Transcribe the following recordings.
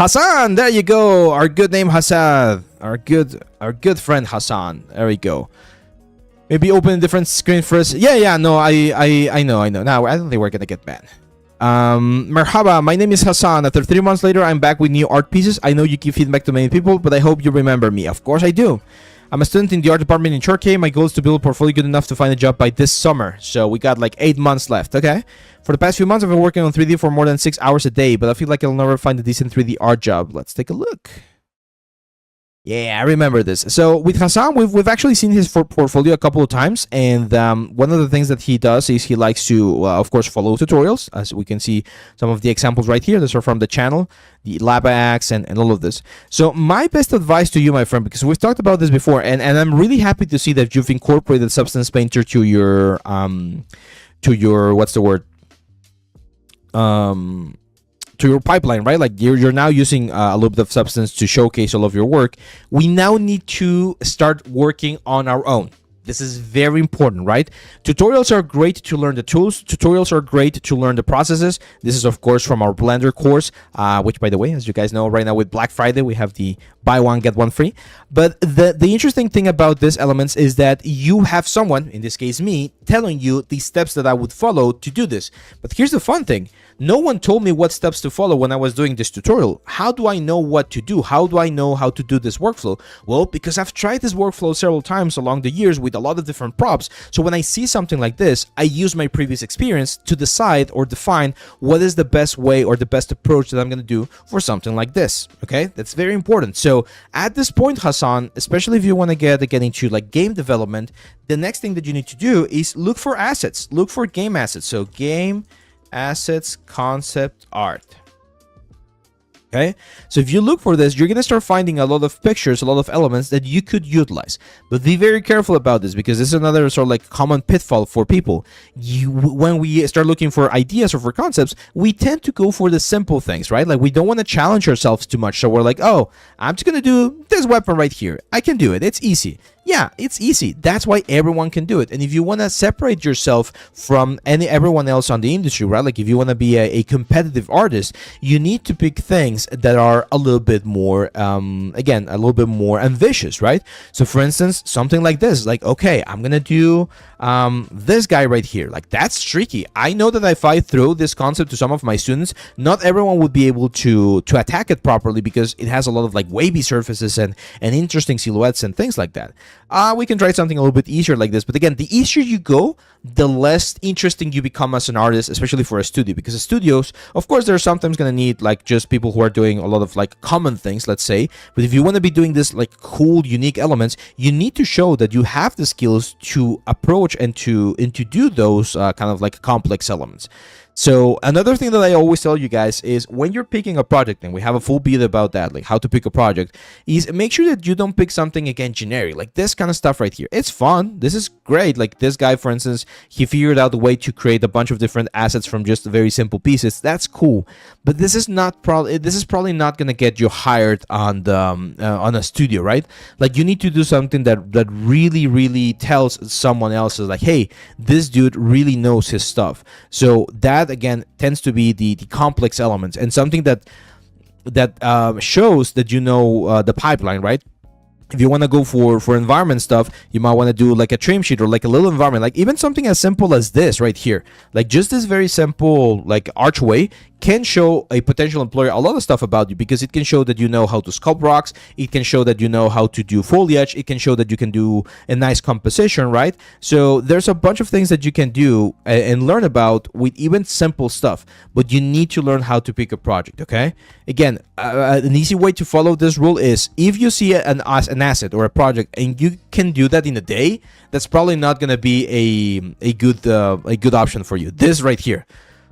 Hasan, there you go. Our good name Hasan. Our good friend Hasan. There we go. Maybe open a different screen first. Yeah, no, I know. Now I don't think we're gonna get banned. Merhaba, my name is Hasan. After 3 months later, I'm back with new art pieces. I know you give feedback to many people, but I hope you remember me. Of course I do. I'm a student in the art department in Turkey. My goal is to build a portfolio good enough to find a job by this summer. So we got like 8 months left, okay? For the past few months, I've been working on 3D for more than 6 hours a day, but I feel like I'll never find a decent 3D art job. Let's take a look. Yeah, I remember this. So with Hasan, we've actually seen his portfolio a couple of times, and one of the things that he does is he likes to, of course, follow tutorials. As we can see, some of the examples right here. These are from the channel, the lava axe, and all of this. So my best advice to you, my friend, because we've talked about this before, and I'm really happy to see that you've incorporated Substance Painter to your what's the word? To your pipeline, right? Like you're now using a little bit of Substance to showcase all of your work. We now need to start working on our own. This is very important, right? Tutorials are great to learn the tools. Tutorials are great to learn the processes. This is, of course, from our Blender course, which, by the way, as you guys know, right now with Black Friday, we have the buy one, get one free. But the interesting thing about these elements is that you have someone, in this case me, telling you the steps that I would follow to do this. But here's the fun thing. No one told me what steps to follow when I was doing this tutorial. How do I know what to do? How do I know how to do this workflow? Well, because I've tried this workflow several times along the years with a lot of different props. So when I see something like this, I use my previous experience to decide or define what is the best way or the best approach that I'm going to do for something like this. Okay, that's very important. So at this point, Hasan, especially if you want to get into like game development, the next thing that you need to do is look for assets, look for game assets. So game assets, concept art. Okay, so if you look for this, you're going to start finding a lot of pictures, a lot of elements that you could utilize. But be very careful about this, because this is another sort of like common pitfall for people. When we start looking for ideas or for concepts, we tend to go for the simple things, right? Like we don't want to challenge ourselves too much. So we're like, oh, I'm just going to do this weapon right here. I can do it. It's easy. Yeah, it's easy. That's why everyone can do it. And if you want to separate yourself from everyone else on the industry, right? Like if you want to be a competitive artist, you need to pick things that are a little bit more, again, a little bit more ambitious, right? So for instance, something like this, like, okay, I'm going to do this guy right here. Like that's tricky. I know that if I throw this concept to some of my students, not everyone would be able to attack it properly, because it has a lot of like wavy surfaces and interesting silhouettes and things like that. We can try something a little bit easier like this. But again, the easier you go, the less interesting you become as an artist, especially for a studio. Because the studios, of course, they're sometimes going to need like just people who are doing a lot of like common things, let's say. But if you want to be doing this like cool, unique elements, you need to show that you have the skills to approach and to do those kind of like complex elements. So another thing that I always tell you guys is when you're picking a project, and we have a full video about that, like how to pick a project, is make sure that you don't pick something, again, generic, like this kind of stuff right here. It's fun. This is great. Like this guy, for instance, he figured out a way to create a bunch of different assets from just very simple pieces. That's cool. But this is probably not going to get you hired on the on a studio, right? Like you need to do something that really, really tells someone else is like, hey, this dude really knows his stuff. So that again tends to be the complex elements, and something that shows that you know the pipeline, right? If you want to go for environment stuff, you might want to do like a trim sheet or like a little environment, like even something as simple as this right here, like just this very simple like archway can show a potential employer a lot of stuff about you, because it can show that you know how to sculpt rocks, it can show that you know how to do foliage, it can show that you can do a nice composition, right? So there's a bunch of things that you can do and learn about with even simple stuff, but you need to learn how to pick a project, okay? Again, an easy way to follow this rule is if you see an asset or a project and you can do that in a day, that's probably not going to be a good option for you. This right here.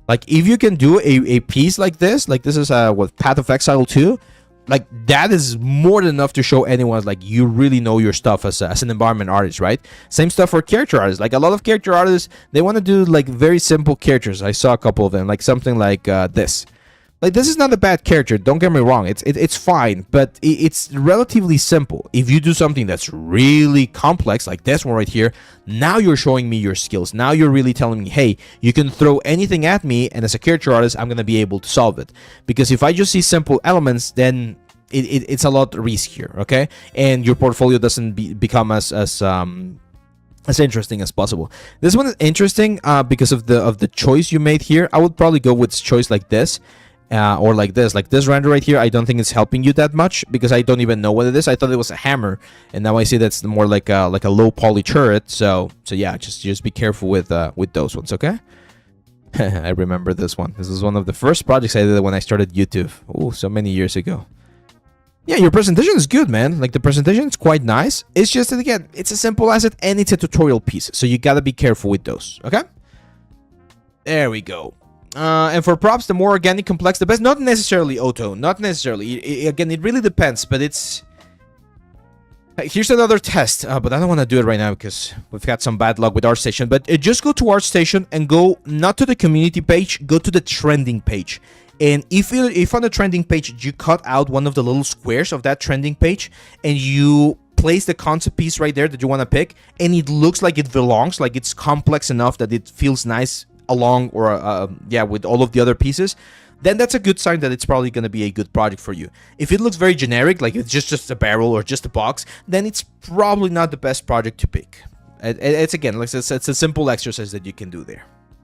Like if you can do a piece like this is what, Path of Exile 2, like that is more than enough to show anyone like you really know your stuff as an environment artist, right? Same stuff for character artists. Like a lot of character artists, they want to do like very simple characters. I saw a couple of them, like something like this. Like, this is not a bad character, don't get me wrong, it's fine, but it's relatively simple. If you do something that's really complex, like this one right here, now you're showing me your skills. Now you're really telling me, hey, you can throw anything at me, and as a character artist, I'm gonna be able to solve it. Because if I just see simple elements, then it's a lot riskier, okay? And your portfolio doesn't become as interesting as possible. This one is interesting because of the choice you made here. I would probably go with choice like this. Or like this render right here. I don't think it's helping you that much because I don't even know what it is. I thought it was a hammer, and now I see that's more like a low poly turret. So yeah, just be careful with those ones, okay? I remember this one. This is one of the first projects I did when I started YouTube. Oh, so many years ago. Yeah, your presentation is good, man. Like, the presentation is quite nice. It's just that, again, it's a simple asset and it's a tutorial piece, so you gotta be careful with those, okay? There we go. And for props, the more organic, complex, the best. Not necessarily auto. Not necessarily. Again, it really depends, but it's... Here's another test, but I don't want to do it right now because we've got some bad luck with ArtStation. But just go to ArtStation and go not to the community page, go to the trending page. And if on the trending page you cut out one of the little squares of that trending page and you place the concept piece right there that you want to pick, and it looks like it belongs, like it's complex enough that it feels nice along or yeah, with all of the other pieces, then that's a good sign that it's probably going to be a good project for you. If it looks very generic, like it's just a barrel or just a box, then it's probably not the best project to pick. It's again, like it's a simple exercise that you can do there.